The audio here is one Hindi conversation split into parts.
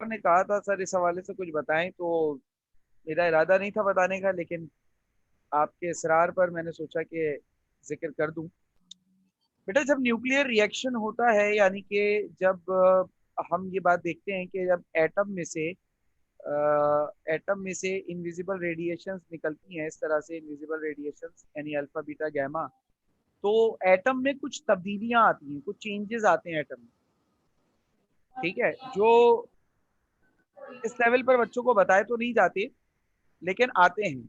ने कहा था सर इस हवाले से कुछ बताएं, तो मेरा इरादा नहीं था बताने का, लेकिन आपके इसरार पर मैंने सोचा कि जिक्र कर दूं। बेटा जब न्यूक्लियर रिएक्शन होता है, यानी कि जब हम ये बात देखते हैं कि जब एटम में से इनविजिबल रेडिएशंस निकलती हैं, इस तरह से इनविजिबल रेडिएशंस यानी अल्फा बीटा गैमा, तो एटम में कुछ तब्दीलियां आती हैं, कुछ चेंजेस आते हैं एटम में। ठीक है, जो इस लेवल पर बच्चों को बताए तो नहीं जाते, लेकिन आते हैं।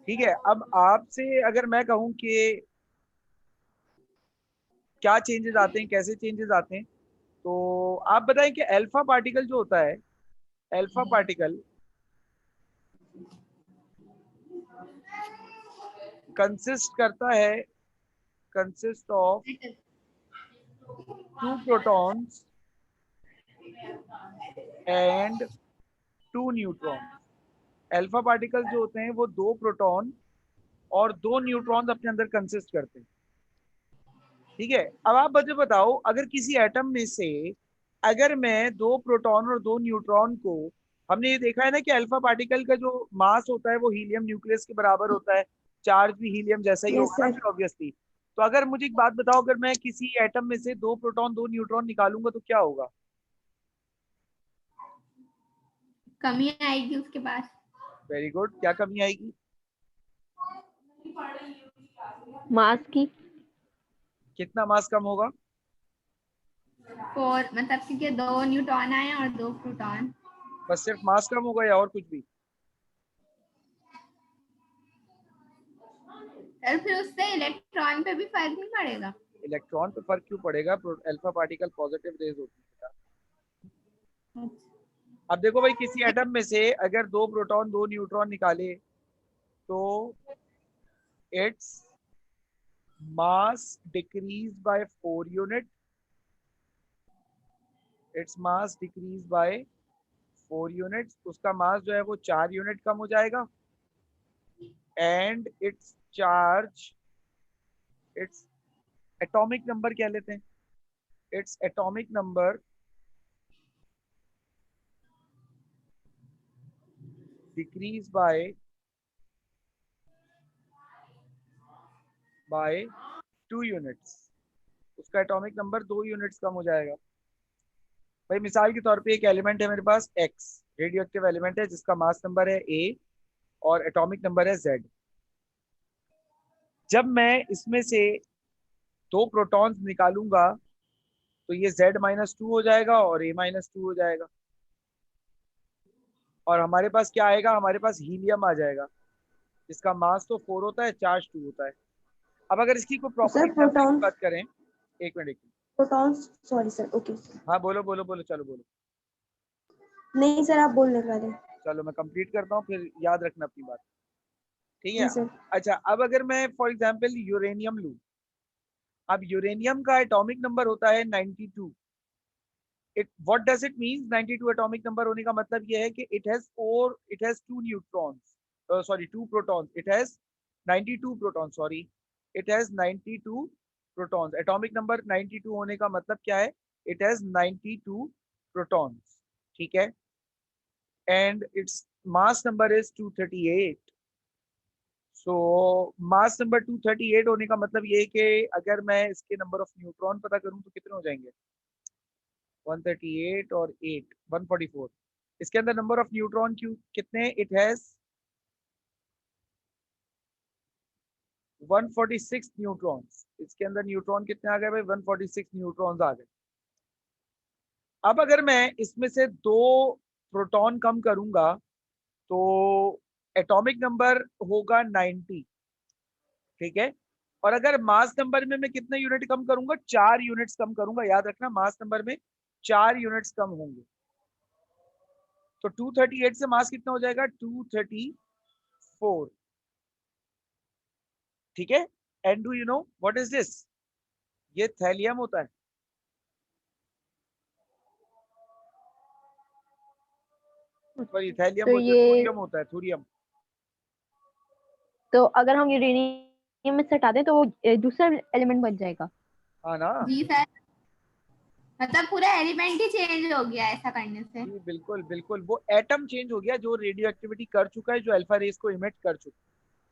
ठीक है, अब आपसे अगर मैं कहूं कि क्या चेंजेस आते हैं, कैसे चेंजेस आते हैं, तो आप बताएं कि अल्फा पार्टिकल जो होता है, अल्फा पार्टिकल कंसिस्ट करता है, consist of two protons and two neutron. Alpha particle जो होते हैं वो दो प्रोटॉन और दो न्यूट्रॉन्स अपने अंदर कंसिस्ट करते हैं। ठीक है, अब आप मुझे बताओ, अगर किसी एटम में से अगर मैं दो प्रोटॉन और दो न्यूट्रॉन को, हमने ये देखा है ना कि अल्फा पार्टिकल का जो मास होता है वो हीलियम न्यूक्लियस के बराबर होता है, चार्ज भी हीलियम जैसा ही यस होगा ना सर। फिर ऑब्वियसली। तो अगर मुझे एक बात बताओ, अगर मैं किसी एटम में से दो प्रोटॉन दो न्यूट्रॉन निकालूंगा तो क्या होगा? कमी आएगी उसके पास। वेरी गुड, क्या कमी आएगी? मास की। कितना मास कम होगा? 4, मतलब क्योंकि 2 न्यूट्रॉन आए और 2 प्रोटॉन। बस सिर्फ मास कम होगा या और कुछ भी? सर फिर उससे इलेक्ट्रॉन पे भी फर्क नहीं पड़ेगा? इलेक्ट्रॉन पे फर्क क्यों पड़ेगा? अल्फा पार्टिकल पॉजिटिव रेज होती है। अब देखो भाई, किसी एटम में से अगर दो प्रोटॉन दो न्यूट्रॉन निकाले तो its mass decrease by 4 unit, its mass decrease by 4 units, उसका मास जो है वो 4 यूनिट कम हो जाएगा। And it's charge, its atomic number क्या लेते हैं, its atomic number decrease by 2 units, उसका एटॉमिक नंबर 2 यूनिट्स कम हो जाएगा। भाई मिसाल के तौर पे एक एलिमेंट है मेरे पास एक्स, रेडियो एक्टिव एलिमेंट है जिसका मास नंबर है ए और एटॉमिक नंबर है जेड। जब मैं इसमें से दो प्रोटॉन्स निकालूंगा तो ये Z-2 हो जाएगा और A-2 हो जाएगा, और हमारे पास क्या आएगा, हमारे पास हीलियम आ जाएगा जिसका मास तो 4 होता है, चार्ज 2 होता है। अब अगर इसकी कोई तो प्रॉपर सर एग्जाम्पल की प्रोटॉन, बात करें, एक minute. Protons, sorry sir, okay. हाँ बोलो बोलो बोलो, चलो बोलो। नहीं सर, आप बोलने वाले। चलो मैं कंप्लीट करता हूँ, फिर याद रखना अपनी बात। ठीक है। जी सर। अच्छा, अब अगर मैं फॉर एग्जाम्पल यूरेनियम लूँ, अब यूरेनियम का एटॉमिक नंबर होता है 92। It what does it means? 92 atomic number होने का मतलब यह है कि it has two neutrons, sorry two protons, it has 92 proton, sorry it has 92 protons. Atomic number 92 होने का मतलब क्या है? इट हैज 92 प्रोटॉन्स। ठीक है, and its mass number is 238। So mass number 238 होने का मतलब ये है कि अगर मैं इसके नंबर ऑफ न्यूट्रॉन पता करूं तो कितने हो जाएंगे? 138 और 8, 144। इसके अंदर नंबर ऑफ न्यूट्रॉन क्यों कितने? It has 146 neutrons. इसके अंदर न्यूट्रॉन कितने आ गए भाई? 146 न्यूट्रॉन्स आ गए। अब अगर मैं इसमें से दो प्रोटॉन कम करूंगा तो एटॉमिक नंबर होगा 90। ठीक है, और अगर मास नंबर में मैं कितने यूनिट कम करूंगा? 4 यूनिट्स कम करूंगा। याद रखना, मास नंबर में 4 यूनिट्स कम होंगे। तो 238 से मास कितना हो जाएगा? 234। ठीक है, and do you know what is this? ये थैलियम होता है। सॉरी, थैलियम तो बोलते हैं, ये, थोरियम होता है, थोरियम। तो अगर हम यूरेनियम में से हटा दें तो वो दूसरा एलिमेंट बन जाएगा। हाँ ना। जी सर। मतलब पूरा एलिमेंट ही चेंज हो गया ऐसा करने से। जी बिल्कुल बिल्कुल, वो एटम चेंज हो गया जो रेडियो एक्टिविटी कर चुका है, जो अल्फा रेस को इमिट कर चुका है,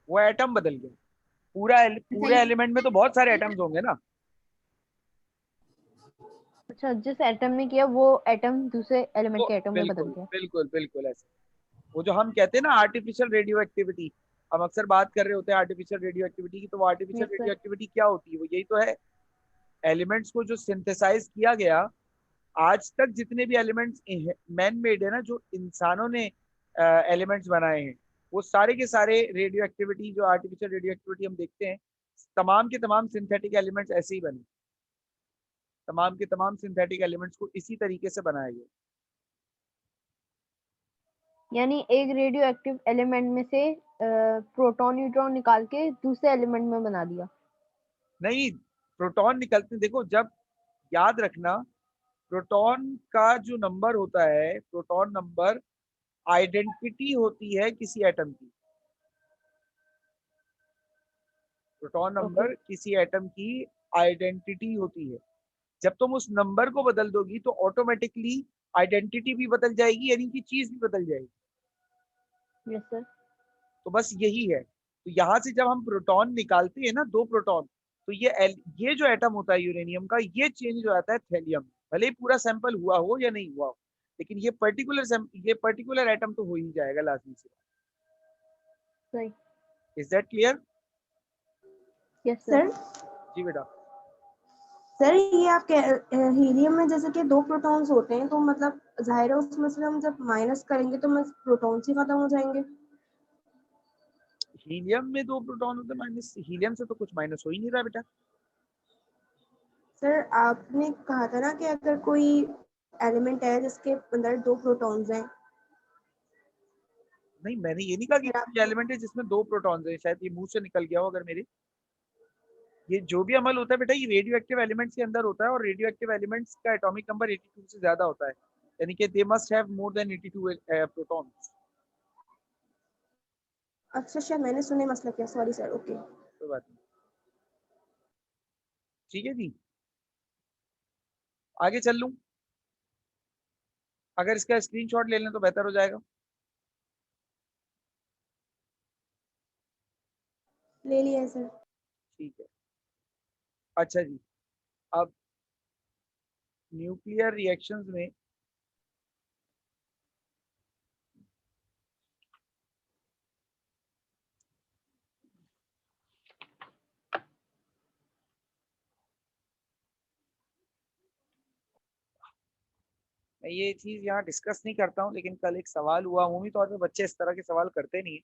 वो एटम बदल गया। अच्छा पूरे एलिमेंट में तो बहुत सारे एटम्स होंगे ना। अच्छा, जिस एटम ने किया वो एटम दूसरे एलिमेंट तो के एटम में बदल बिल्कुल गया। बिल्कुल बिल्कुल ऐसे, वो जो हम कहते हैं ना आर्टिफिशियल रेडियो एक्टिविटी, हम अक्सर बात कर रहे होते हैं आर्टिफिशियल रेडियो एक्टिविटी की, तो वो artificial yes radio sir. Activity क्या होती है? वो यही तो है, एलिमेंट्स को जो सिंथेसाइज किया गया। आज तक जितने भी एलिमेंट्स मैन मेड है ना, जो इंसानों ने एलिमेंट्स बनाए हैं, वो सारे के सारे रेडियो एक्टिविटी, जो आर्टिफिशियल रेडियो एक्टिविटी हम देखते हैं, तमाम के तमाम सिंथेटिक एलिमेंट्स ऐसे ही बने। तमाम के तमाम सिंथेटिक एलिमेंट्स को इसी तरीके से बनाया गया। यानी एक रेडियो एक्टिव एलिमेंट में से प्रोटॉन न्यूट्रॉन निकाल के दूसरे एलिमेंट में बना दिया। नहीं, प्रोटॉन निकलते देखो जब, याद रखना, प्रोटॉन का जो नंबर होता है, प्रोटॉन नंबर आइडेंटिटी होती है किसी एटम की। Proton okay. नंबर किसी एटम की आइडेंटिटी होती है। जब तुम उस नंबर को बदल दोगी तो ऑटोमेटिकली आइडेंटिटी भी बदल जाएगी, यानी कि चीज भी बदल जाएगी। Yes sir. तो बस यही है। तो यहां से जब हम प्रोटॉन निकालते हैं ना, दो प्रोटॉन, तो ये जो एटम होता है यूरेनियम का, ये चेंज हो जाता है थेलियम। भले ही पूरा सैंपल हुआ हो या नहीं हुआ हो, लेकिन ये पर्टिकुलर एटम तो हो ही जाएगा लाजमी से। सही। Is that clear? Yes sir. Sir जी बेटा। सर ये आप हीलियम में जैसे कि दो प्रोटॉन्स होते हैं, तो मतलब जाहिर है उसमें से हम जब माइनस करेंगे तो प्रोटॉन्स ही खत्म हो जाएंगे। हीलियम में दो प्रोटॉन होते हैं माइनस, हीलियम से तो कुछ माइनस हो ही नहीं रहा बेटा। सर आपने कहा था ना कि अगर कोई एलिमेंट है जिसके अंदर दो प्रोटॉन्स हैं। नहीं, मैंने ये नहीं कहा कि सर कोई एलिमेंट है जिसमें दो प्रोटॉन्स है, शायद ये मुंह से निकल गया हो अगर मेरे। ये जो भी अमल होता है बेटा, ये रेडियो एक्टिव एलिमेंट्स के अंदर होता है, और रेडियो एक्टिव एलिमेंट्स का एटॉमिक नंबर 82 से ज्यादा होता है, यानी कि they must have more than 82 protons. अच्छा शायद मैंने सुने मसला किया, सॉरी सर। ओके। कोई बात नहीं, ठीक है जी। आगे चल लूं? अगर इसका स्क्रीनशॉट ले लें तो बेहतर हो जाएगा। ले लिया है सर। ठीक है। अच्छा जी, अब न्यूक्लियर रिएक्शंस में मैं ये चीज यहाँ डिस्कस नहीं करता हूँ, लेकिन कल एक सवाल हुआ, अमूमी तौर पे बच्चे इस तरह के सवाल करते नहीं है,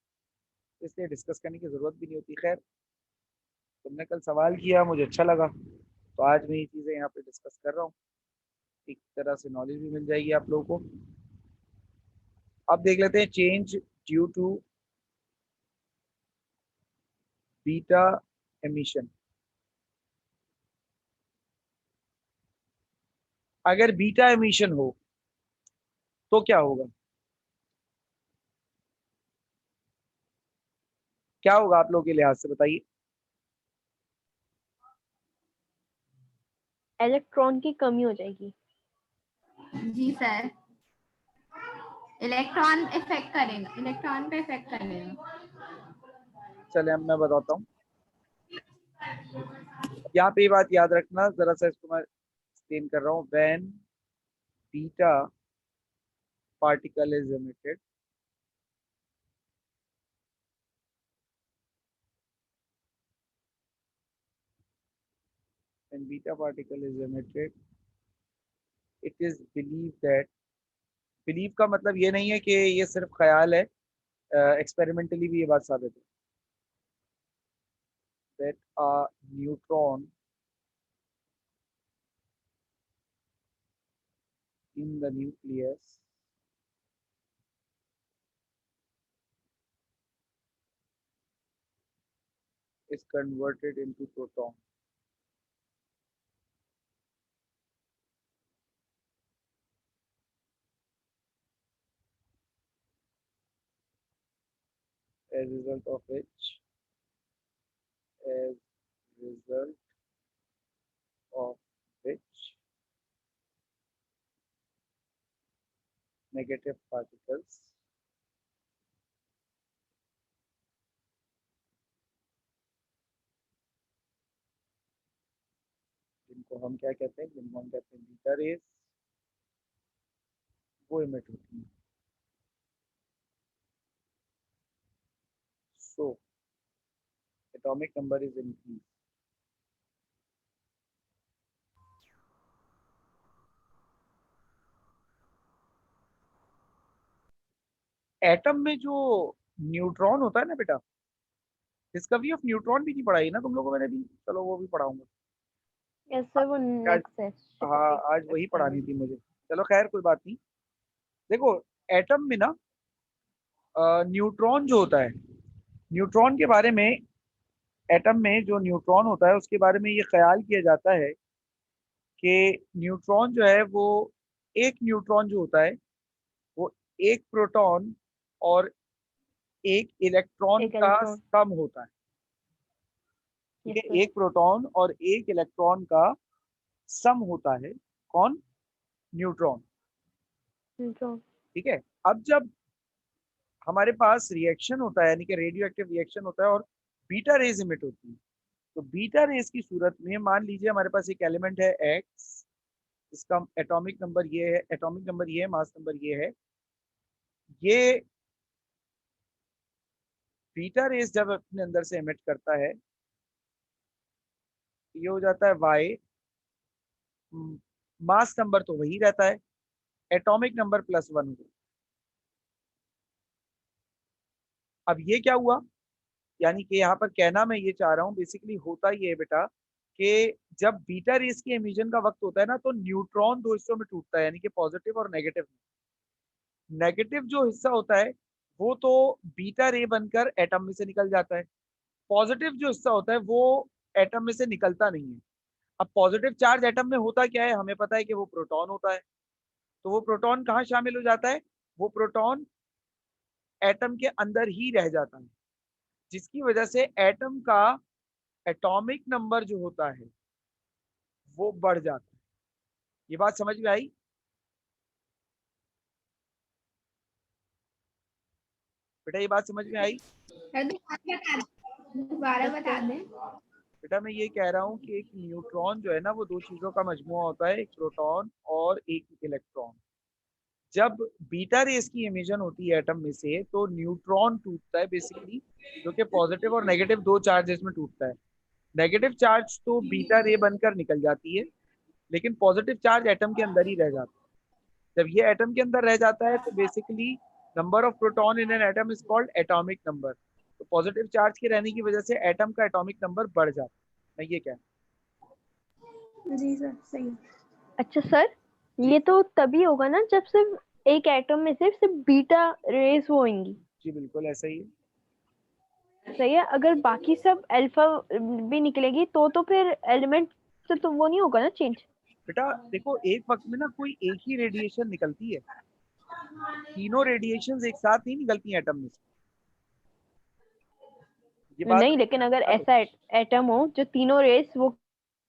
इसलिए डिस्कस करने की जरूरत भी नहीं होती। खैर, तुमने कल सवाल किया, मुझे अच्छा लगा, तो आज मैं ये चीजें यहाँ पे डिस्कस कर रहा हूँ। एक तरह से नॉलेज भी मिल जाएगी आप लोगों को। अब देख लेते हैं, change due to beta emission. अगर बीटा एमिशन हो तो क्या होगा? क्या होगा आप लोगों के लिहाज से, बताइए। इलेक्ट्रॉन की कमी हो जाएगी। जी सर, इलेक्ट्रॉन इफेक्ट करेगा, इलेक्ट्रॉन पे इफेक्ट करेगा। चले अब मैं बताता हूँ। यहाँ पे ये बात याद रखना जरा सा, इसको मैं एक्सप्लेन कर रहा हूँ। When beta particle is emitted, when beta particle is emitted, it is believed that, believe का मतलब ये नहीं है कि ये सिर्फ ख्याल है, एक्सपेरिमेंटली भी ये बात साबित है, that a neutron in the nucleus is converted into proton as result of as result of which negative particles जिनको हम क्या कहते हैं, जिनको हम कहते हैं बीटा रेज, वो इमिट होती है। So atomic number is increase. Atom में जो न्यूट्रॉन होता है ना बेटा, डिस्कवरी ऑफ न्यूट्रॉन भी नहीं पढ़ाई ना तुम लोगों को मैंने भी, चलो वो भी पढ़ाऊंगा। यस सर, वो आज नेक्स्ट है। हाँ आज वही पढ़ानी थी मुझे, चलो खैर कोई बात नहीं। देखो एटम में ना न्यूट्रॉन जो होता है, न्यूट्रॉन के बारे में, एटम में जो न्यूट्रॉन होता है उसके बारे में ये ख्याल किया जाता है कि न्यूट्रॉन जो है वो, एक न्यूट्रॉन जो होता है वो एक प्रोटॉन और एक इलेक्ट्रॉन एक का इलेक्ट्रॉन। सम होता है। ठीक यस है, सर। एक प्रोटॉन और एक इलेक्ट्रॉन का सम होता है। कौन? न्यूट्रॉन। न्यूट्रॉन। ठीक है, अब जब हमारे पास रिएक्शन होता है, यानी कि रेडियो एक्टिव रिएक्शन होता है और बीटा रेज इमिट होती है, तो बीटा रेज की सूरत में मान लीजिए हमारे पास एक एलिमेंट है एक्स, इसका एटॉमिक नंबर ये है, एटॉमिक नंबर ये है, मास नंबर ये है। ये बीटा रेज जब अपने अंदर से इमिट करता है, ये हो जाता है वाई, मास नंबर तो वही रहता है, एटॉमिक नंबर +1 हो। अब ये क्या हुआ, यानी कि यहाँ पर कहना मैं ये चाह रहा हूँ, बेसिकली होता ये है बेटा कि जब बीटा रेस की एमिशन का वक्त होता है ना, तो न्यूट्रॉन दो हिस्सों में टूटता है, यानी कि पॉजिटिव और नेगेटिव। नेगेटिव जो हिस्सा होता है वो तो बीटा रे बनकर एटम में से निकल जाता है, पॉजिटिव जो हिस्सा होता है वो एटम में से निकलता नहीं है। अब पॉजिटिव चार्ज एटम में होता क्या है, हमें पता है कि वो प्रोटॉन होता है। तो वो प्रोटॉन कहाँ शामिल हो जाता है, वो प्रोटॉन एटम के अंदर ही रह जाता है, जिसकी वजह से एटम का एटॉमिक नंबर जो होता है वो बढ़ जाता है। ये बात समझ में आई? बेटा ये बात समझ में आई? सर दोबारा बता दें। बेटा मैं ये कह रहा हूँ कि एक न्यूट्रॉन जो है ना, वो दो चीजों का मजमुआ होता है, एक प्रोटॉन और एक इलेक्ट्रॉन। जब बीटा रेस की एमिशन होती है एटम में से, तो न्यूट्रॉन टूटता है बेसिकली, जो कि पॉजिटिव और नेगेटिव दो चार्जेस में टूटता है। नेगेटिव चार्ज तो बीटा रे बनकर निकल जाती है, लेकिन पॉजिटिव चार्ज एटम के अंदर ही रह जाता है। जब ये एटम के अंदर रह जाता है तो basically number of proton in an atom is called atomic number. तो पॉजिटिव चार्ज के रहने की वजह से एटम का एटॉमिक नंबर बढ़ जाता है। मैं ये कह, जी सर सही है। अच्छा सर, ये तो तभी होगा ना जब सिर्फ एक एटम में से सिर्फ बीटा रेस होंगी। जी बिल्कुल ऐसा ही है। सही है। अगर बाकी सब अल्फा भी निकलेगी तो फिर एलिमेंट से तो वो नहीं होगा ना चेंज। बेटा देखो, एक वक्त में ना कोई एक ही रेडिएशन निकलती है, तीनों रेडिएशंस एक साथ नहीं निकलती हैं एटम में से। ये बात नहीं, लेकिन अगर ऐसा एटम हो जो तीनों रेस वो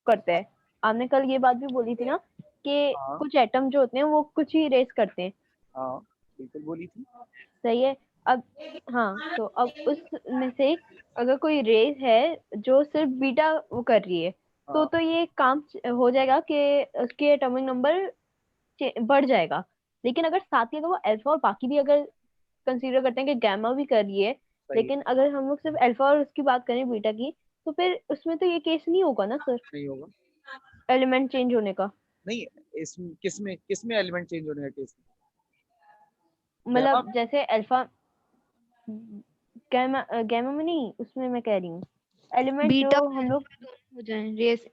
करते हैं, आपने कल ये बात भी बोली थी ना कि हाँ कुछ एटम जो होते हैं वो कुछ ही रेस करते हैं। हाँ बिल्कुल बोली थी। सही है। अब हाँ, तो अब उसमें से अगर कोई रेस है जो सिर्फ बीटा वो कर रही है, हाँ तो ये काम हो जाएगा कि उसके एटॉमिक नंबर बढ़ जाएगा। लेकिन अगर साथ ही अगर वो अल्फा और बाकी भी अगर कंसीडर करते हैं कि गामा भी कर रही है, सही है। लेकिन अगर हम लोग सिर्फ अल्फा और उसकी बात करें बीटा की, तो फिर उसमें तो ये केस नहीं होगा ना सर, नहीं होगा। एलिमेंट चेंज होने का। नहीं, इस किस में एलिमेंट चेंज होने का केस? गैमा। मतलब जैसे अल्फा गैमा गैमा में नहीं, उसमें मैं कह रही हूँ एलिमेंट बीटा जो हम लोग। हो जाए, रेस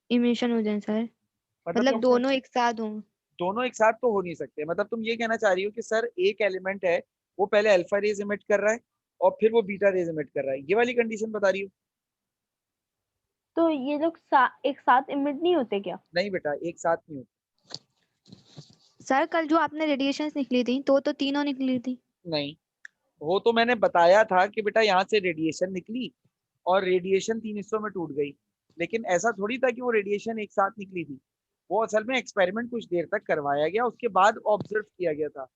इमिशन हो जाए सर, मतलब मतलब तुम, दोनों एक साथ हों। दोनों एक साथ तो हो नहीं सकते। मतलब तुम ये कहना चाह रही हो कि सर एक एलिमेंट है, वो पहले अल्फा रेज इमिट कर रहा है और फिर वो बीटा रेज इमिट कर रहा है, ये वाली कंडीशन बता रही हो? तो ये लोग एक साथ इमिट नहीं होते क्या? नहीं बेटा, एक साथ नहीं होता। सर कल जो आपने रेडिएशंस निकली थी तो तीनों निकली थी। नहीं, वो तो मैंने बताया था कि बेटा यहाँ से रेडिएशन निकली और रेडिएशन तीन हिस्सों में टूट गई, लेकिन ऐसा थोड़ी था कि वो रेडिएशन एक साथ निकली थी। वो असल में एक्सपेरिमेंट कुछ देर तक करवाया गया, उसके बाद ऑब्जर्व किया गया था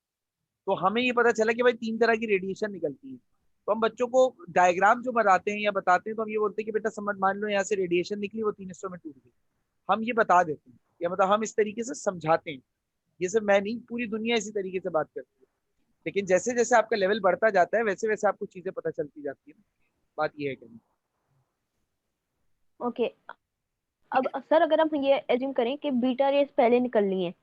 तो हमें ये पता चला कि भाई 3 तरह की रेडिएशन निकलती है। तो हम बच्चों को डायग्राम जो बनाते हैं या बताते हैं तो हम ये बोलते हैं कि बेटा समझ, मान लो यहाँ से रेडिएशन निकली, वो 3 हिस्सों में टूट गई। हम ये बता देते हैं, या मतलब हम इस तरीके से समझाते हैं। ये सिर्फ मैं नहीं, पूरी दुनिया इसी तरीके से बात करती है। लेकिन जैसे जैसे आपका लेवल बढ़ता जाता है वैसे वैसे आपको चीजें पता चलती जाती है। बात ये है कहने। ओके, अब सर अगर हम ये एज्यूम करें कि बीटा रेस पहले निकल ली है,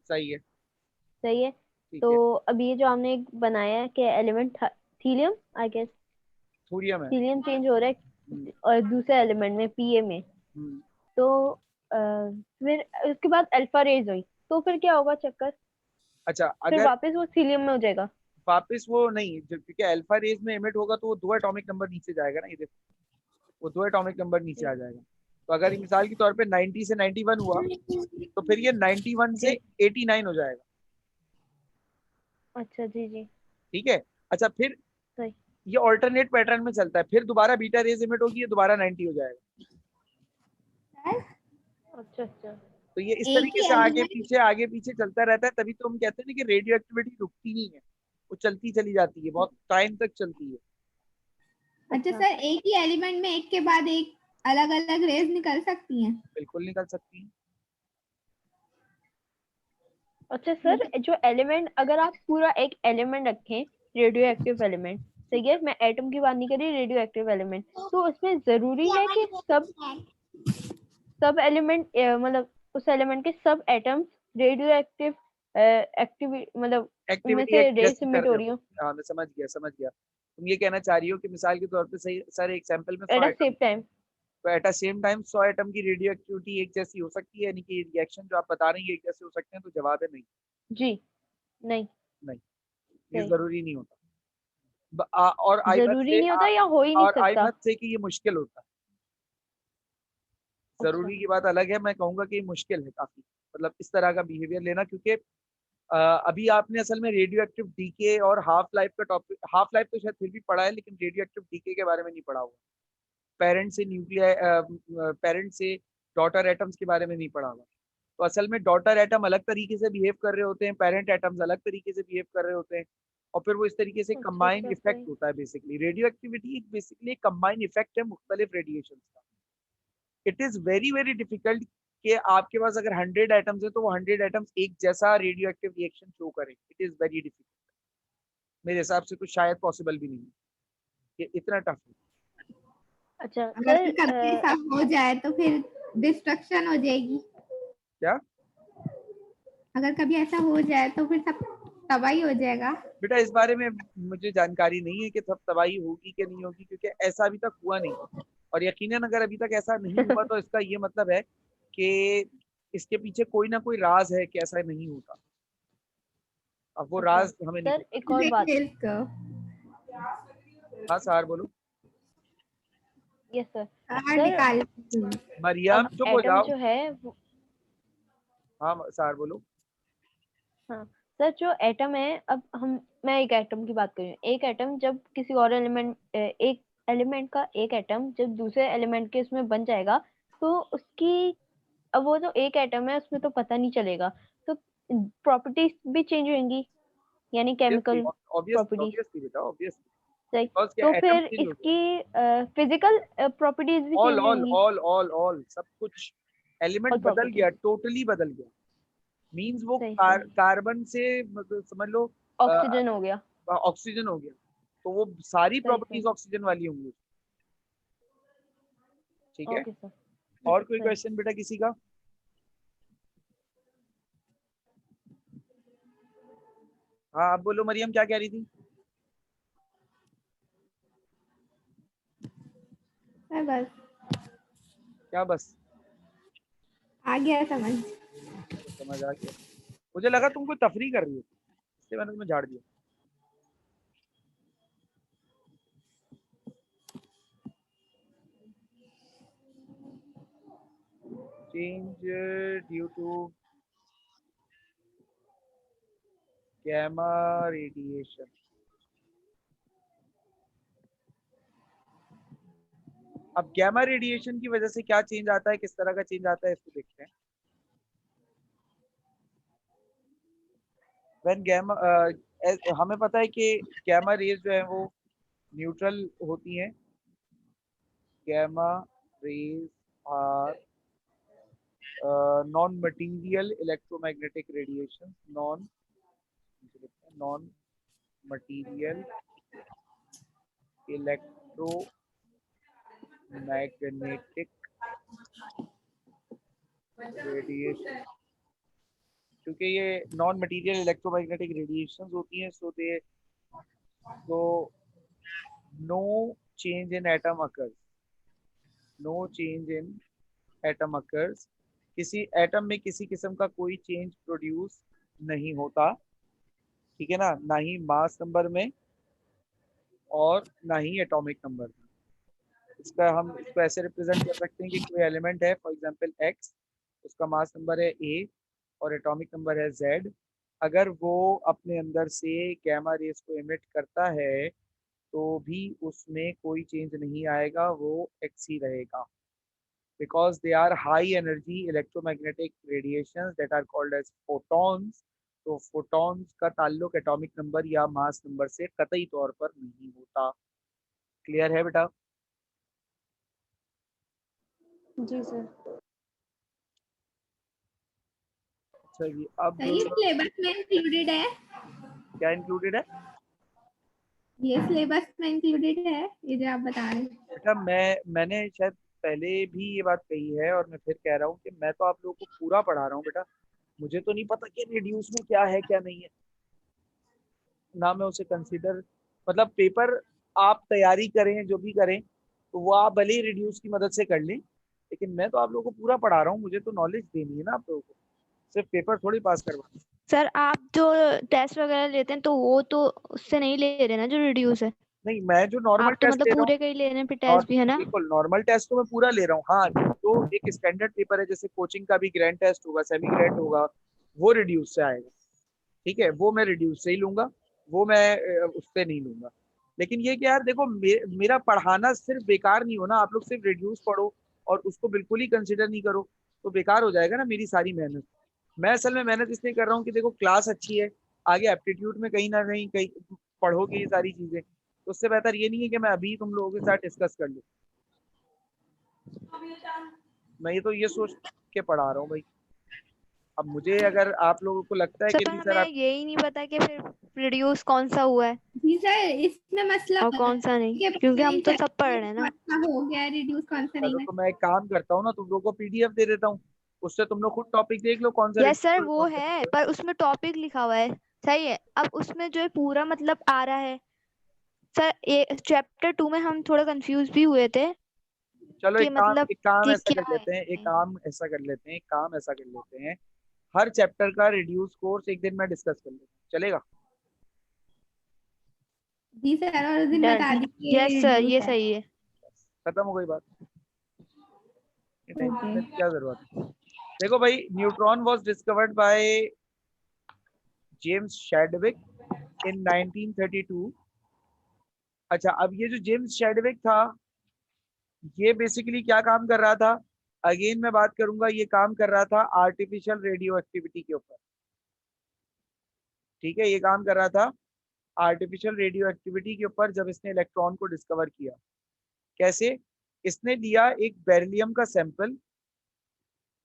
सही है। सही है, ठीक तो है। अब ये जो हमने एक बनाया है कि एलिमेंट थीलियम, आई गेस थोरियम है। थीलियम चेंज हो रहा हम्म, है और दूसरे एलिमेंट में पीए में, हम्म। तो फिर उसके बाद अल्फा रेज हुई, तो फिर क्या होगा चक्कर? अच्छा, फिर अगर वापस वो थीलियम में हो जाएगा? वापस वो नहीं, क्योंकि अल्फा रेज में एमिट होगा तो वो 2 एटॉमिक नंबर नीचे जाएगा ना, ये देखो, वो 2 एटॉमिक नंबर नीचे आ जाएगा। तो अगर मिसाल के तौर पे 90 से 91 हुआ तो फिर ये 91 से जी, 89 हो जाएगा। अच्छा जी जी, ठीक है। अच्छा, फिर सही, ये ऑल्टरनेट पैटर्न में चलता है, फिर दोबारा बीटा रेज एमिट होगी, ये दोबारा 90 हो जाएगा। अच्छा अच्छा, तो ये इस एक तरीके ही से एलिमेंट आगे पीछे चलता रहता है। तभी तो हम कहते हैं ना कि रेडियो एक्टिविटी रुकती नहीं है, वो चलती चली जाती है, बहुत टाइम तक चलती है। अच्छा अच्छा सर, एक ही एलिमेंट में एक के बाद एक अलग अलग रेज निकल सकती हैं? बिल्कुल निकल सकती है। अच्छा सर, जो एलिमेंट, अगर आप पूरा एक एलिमेंट रखें, रेडियो एक्टिव एलिमेंट, सही है, मैं एटम की बात नहीं कर रही, रेडियो एक्टिव एलिमेंट, तो उसमें जरूरी है कि सब एलिमेंट मतलब उस एलिमेंट के सब एटम्स रेडियो एक्टिव एक्टिव मतलब उनमें एक्टिविटी से एक रेस जैसी कर इमिट हो रहे रही हो। हो हाँ, मैं समझ गया, समझ गया। तुम ये कहना चाह रही हो कि मिसाल के तौर पे, सही सर, एक सैंपल में 100 at a atom, same time? तो at a same time 100 atom की रेडियो एक्टिविटी एक जैसी हो सकती है, यानी कि रिएक्शन जो आप बता रही है एक जैसे हो सकते हैं? तो जवाब है नहीं। जी, नहीं, नहीं, ये सही, जरूरी नहीं होता। और जरूरी नहीं होता या हो ही नहीं और आई सकता? मत से कि ये मुश्किल होता है। अच्छा जरूरी की बात अलग है, मैं कहूंगा कि ये मुश्किल है काफी, मतलब इस तरह का बिहेवियर लेना, क्योंकि अभी आपने असल में रेडियो एक्टिव डीके और हाफ लाइफ का टॉपिक, हाफ लाइफ तो शायद फिर भी पढ़ा है, लेकिन रेडियो एक्टिव डीके के बारे में नहीं पढ़ा हुआ। पेरेंट से न्यूक्लियर, पेरेंट से डॉटर एटम्स के बारे में नहीं पढ़ा हुआ। तो असल में डॉटर एटम अलग तरीके से बिहेव कर रहे होते हैं, पेरेंट एटम्स अलग तरीके से बिहेव कर रहे होते हैं, और फिर वो इस तरीके से अच्छा कंबाइन अच्छा, इफेक्ट सही, होता है। बेसिकली रेडियो एक्टिविटी बेसिकली एक कंबाइन इफेक्ट है मुख्तलिफ रेडिएशन का। It is very very difficult कि आपके पास अगर 100 एटम्स है तो वो 100 एटम्स एक जैसा रेडियो एक्टिव रिएक्शन शो करें। इट इज वेरी डिफिकल्ट, मेरे हिसाब से तो शायद पॉसिबल भी नहीं है, ये इतना टफ है। अच्छा अगर सर, फिर कभी ऐसा हो जाए तो फिर डिस्ट्रक्शन हो जाएगी। क्या अगर कभी ऐसा हो जाए तो फिर सब तबाही हो जाएगा। बेटा, इस बारे में मुझे जानकारी नहीं है कि तब तबाही होगी कि नहीं होगी, क्योंकि ऐसा अभी तक हुआ नहीं। और यकीनन अगर अभी तक ऐसा नहीं हुआ तो इसका ये मतलब है कि इसके पीछे कोई ना कोई राज है कि ऐसा नहीं होता। अब वो अच्छा राज हमें नहीं सर, पता। एक और बात, देखिए इसको। हाँ सर, बोलो। यस सर, हाँ, सर निकाल। मरियम अब चुप हो एटम जाओ। जो है हाँ सर, बोलो। हाँ सर, जो एटम है, अब हम, मैं एक एटम की बात कर रही हूँ, एक एटम जब किसी और एलिमेंट, एक एलिमेंट का एक एटम जब दूसरे एलिमेंट के उसमें बन जाएगा, तो उसकी, अब वो जो एक एटम है उसमें तो पता नहीं चलेगा, तो प्रॉपर्टीज भी चेंज होंगी, यानी obviously, chemical obviously, properties, obviously बेटा, ऑब्वियसली। सही, बिकॉज क्या, तो एटम फिर चेंज हो गया। इसकी फिजिकल प्रॉपर्टीज भी ऑल चेंज ऑल होंगी, ऑल ऑल ऑल सब कुछ, और एलिमेंट बदल प्रॉपर्टीज, गया, टोटली बदल गया। मींस वो सही सही, कार्बन से, मतलब समझ लो ऑक्सीजन हो गया, ऑक्सीजन हो गया, तो वो सारी सही सही, प्रॉपर्टीज ऑक्सीजन वाली होंगी। ठीक है। ओके सर, और कोई सही। क्वेश्चन बेटा किसी का? हाँ, अब बोलो मरियम, क्या कह रही थी? बस क्या बस? आ गया समझ। समझ आ गया। मुझे लगा तुम कोई तफरी कर रही हो, इसलिए मैंने तुम्हें झाड़ दिया। Change due to gamma radiation. अब गैमा रेडिएशन की वजह से क्या चेंज आता है, किस तरह का चेंज आता है, इसको देखते हैं। व्हेन गैमा हमें पता है कि गैमा रेज जो है वो न्यूट्रल होती हैं। Gamma rays are non material electromagnetic radiation, non material electromagnetic radiation. क्योंकि ये नॉन मटीरियल इलेक्ट्रोमैग्नेटिक रेडिएशंस होती हैं, so they so no change in atom occurs, no change in atom occurs, किसी एटम में किसी किस्म का कोई चेंज प्रोड्यूस नहीं होता, ठीक है ना, ना ही मास नंबर में और ना ही एटॉमिक नंबर में। इसका हम इसको ऐसे रिप्रेजेंट कर सकते हैं कि कोई एलिमेंट है, फॉर एग्जांपल एक्स, उसका मास नंबर है ए और एटॉमिक नंबर है जेड। अगर वो अपने अंदर से गैमा रेस को एमिट करता है तो भी उसमें कोई चेंज नहीं आएगा, वो एक्स ही रहेगा, because they are high energy electromagnetic radiations that are called as photons. तो फोटॉन्स का ताल्लुक एटॉमिक नंबर या मास नंबर से कतई तौर पर नहीं होता। क्लियर है बेटा? जी सर। अच्छा जी, अब सर ये सिलेबस में इंक्लूडेड है? क्या इंक्लूडेड है ये सिलेबस में इंक्लूडेड है ये जो आप बता रहे हैं? बेटा? मैंने शायद पहले भी ये बात कही है और मैं फिर कह रहा हूँ कि मैं तो आप लोगों को पूरा पढ़ा रहा हूँ बेटा। मुझे तो नहीं पता कि रिड्यूस में क्या है क्या नहीं है, ना मैं उसे कंसीडर, मतलब पेपर आप तैयारी करें जो भी करें तो वो आप भले ही रिड्यूस की मदद से कर लें, लेकिन मैं तो आप लोगों को पूरा पढ़ा रहा हूँ, मुझे तो नॉलेज देनी है ना आप लोगों को, सिर्फ पेपर थोड़ी पास करवाना। सर आप जो टेस्ट वगैरह लेते हैं तो वो तो उससे नहीं ले रहे ना जो रिड्यूस है? नहीं, मैं जो नॉर्मल आप तो टेस्ट मतलब ले रहा हूँ, पूरे का ही ले रहे हैं फिर टेस्ट भी, है ना? बिल्कुल नॉर्मल टेस्ट तो मैं पूरा ले रहा हूँ। हाँ, तो एक स्टैंडर्ड पेपर है, जैसे कोचिंग का भी ग्रैंड टेस्ट होगा, सेमी ग्रैंड होगा, वो रिड्यूस से आएगा, ठीक है, वो मैं रिड्यूस से ही लूंगा, वो मैं उससे नहीं लूंगा। लेकिन ये कि यार देखो, मेरा पढ़ाना सिर्फ बेकार नहीं हो ना, आप लोग सिर्फ रिड्यूस पढ़ो और उसको बिल्कुल ही कंसिडर नहीं करो तो बेकार हो जाएगा ना मेरी सारी मेहनत। मैं असल में मेहनत इसलिए कर रहा हूँ कि देखो क्लास अच्छी है, आगे एप्टीट्यूड में कहीं ना कहीं पढ़ोगे ये सारी चीजें, तो उससे बेहतर ये नहीं है कि मैं अभी तुम लोगों के साथ डिस्कस कर लूँ। मैं ये सोच के पढ़ा रहा हूँ भाई। अब मुझे अगर आप लोगों को लगता है सर कि पर नहीं सर हमें आप, यही नहीं पता कि फिर रिड्यूस कौन सा हुआ है जी सर, इसमें मसला और कौन सा नहीं, के क्योंकि हम तो सब पढ़ रहे हैं ना। कौन सा हो गया रिड्यूस कौन सा नहीं चलो है। तो मैं एक काम करता हूँ ना, तुम लोगों को पीडीएफ दे देता हूँ, उससे तुम लोग खुद टॉपिक देख लो कौन सा यस सर रिड्यूस वो कौन सा है, नहीं है। पर उसमें टॉपिक लिखा हुआ है, सही है। अब उसमें जो है पूरा मतलब आ रहा है सर, ये चैप्टर 2 में हम थोड़ा कंफ्यूज भी हुए थे चलो कि मतलब एक काम कि ऐसा क्या कर है। लेते हैं, एक काम ऐसा कर लेते हैं, हर चैप्टर का रिड्यूस कोर्स एक दिन में डिस्कस कर लेते हैं, चलेगा? जी सर, और उस दिन डन, बता दीजिए यस सर रिड्यूस ये है। सही है। खत्म हो गई बात, ये टेंशन ओके। में क्या जरूरत है। देखो भाई, neutron was discovered by James Chadwick in 1932। अच्छा, अब ये जो जेम्स शैडविक था, ये बेसिकली क्या काम कर रहा था? अगेन मैं बात करूंगा, ये काम कर रहा था आर्टिफिशियल रेडियो एक्टिविटी के ऊपर, ठीक है, ये काम कर रहा था आर्टिफिशियल रेडियो एक्टिविटी के ऊपर जब इसने इलेक्ट्रॉन को डिस्कवर किया। कैसे? इसने लिया एक बेरिलियम का सैंपल,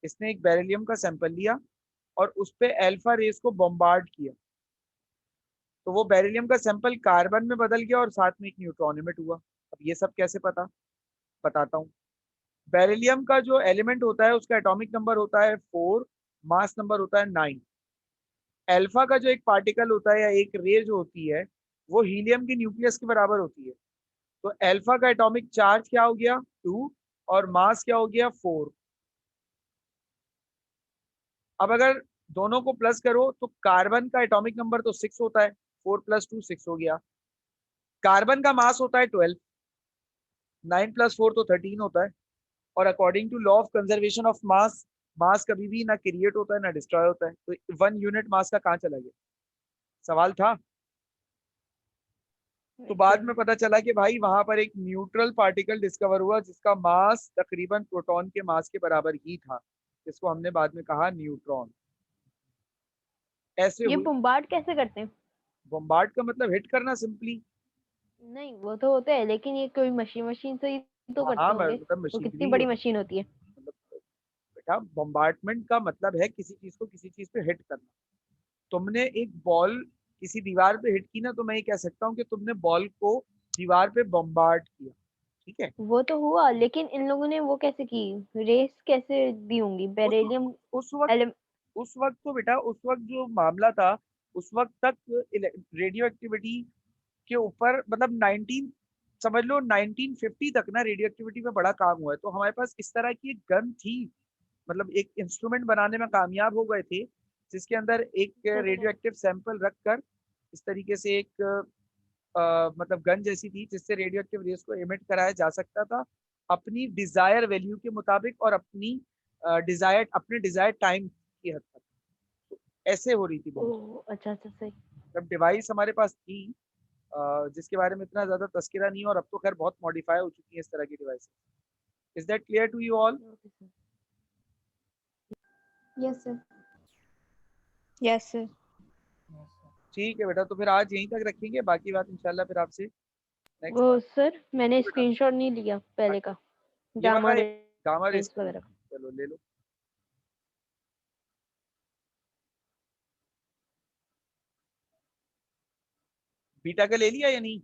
इसने एक बेरिलियम का सैंपल लिया और उस पे अल्फा रेस को बॉम्बार्ड किया, तो वो बेरिलियम का सैंपल कार्बन में बदल गया और साथ में एक न्यूट्रॉन एमिट हुआ। अब ये सब कैसे पता? बताता हूँ। बेरिलियम का जो एलिमेंट होता है उसका एटॉमिक नंबर होता है 4, मास नंबर होता है 9। अल्फा का जो एक पार्टिकल होता है या एक रे जो होती है वो हीलियम के न्यूक्लियस के बराबर होती है। तो अल्फा का एटॉमिक चार्ज क्या हो गया? 2, और मास क्या हो गया? 4। अब अगर दोनों को प्लस करो तो कार्बन का एटॉमिक नंबर तो 6 होता है, 4 + 2 6 हो गया। कार्बन का मास होता है 12, 9 + 4 तो 13 होता है। और according to law of conservation of mass, mass कभी भी ना क्रिएट होता है ना डिस्ट्रॉय होता है, तो 1 यूनिट मास का कहाँ चला गया? सवाल था। तो बाद में पता चला कि भाई वहां पर एक न्यूट्रल पार्टिकल डिस्कवर हुआ जिसका मास तकरीबन प्रोटॉन के मास के बराबर ही था, जिसको हमने बाद में कहा न्यूट्रॉन। ऐसे ये हुई। बम्बार्ड कैसे करते हैं? बम्बार्ड का मतलब हिट करना सिंपली। नहीं वो तो होता है, लेकिन ये कोई मशीन मशीन से ही तो करते हाँ होंगे। मतलब वो कितनी मशीनरी बड़ी होती मशीन होती है? है। मतलब बेटा बम्बार्डमेंट का मतलब है किसी चीज को किसी चीज पे हिट करना। तुमने एक बॉल किसी दीवार पे हिट की ना, तो मैं ये कह सकता हूँ कि तुमने बॉल को दीवार पे बम्बार्ड किया। ठीक है। वो तो हुआ, लेकिन इन लोगों ने वो कैसे की, रेस कैसे दी होंगी उस बेरिलियम उस वक्त एलिम उस वक्त तो बेटा उस वक्त जो मामला था, उस वक्त तक रेडियो एक्टिविटी के ऊपर मतलब 19 समझ लो 1950 तक ना रेडियो एक्टिविटी पे बड़ा काम हुआ है। तो हमारे पास इस तरह की एक गन थी, मतलब एक इंस्ट्रूमेंट बनाने में कामयाब हो गए थे, जिसके अंदर एक रेडियो एक्टिव सैंपल रखकर इस तरीके से एक मतलब गन जैसी थी जिससे रेडियो एक्टिव रेस को एमिट कराया जा सकता था अपनी डिजायर वैल्यू के मुताबिक और अपनी अपने डिजायर टाइम की हद तक। तो ऐसे हो रही थी बहुत। ओह अच्छा अच्छा सही। मतलब डिवाइस हमारे पास थी जिसके बारे में इतना ज्यादा तस्करा नहीं है, और अब तो खैर बहुत मॉडिफाई हो चुकी है इस तरह की device. Is that clear to you all? Okay, sir. Yes sir. Yes sir. ठीक है बेटा, तो फिर आज यहीं तक रखेंगे, बाकी बात इंशाल्लाह फिर आपसे नेक्स्ट वो बार। सर मैंने बेटा स्क्रीनशॉट नहीं लिया पहले अच्छा, का, ये गामा वाला गामा रेस रेस का वगैरह का। चलो ले लो। बीटा का ले लिया या नहीं?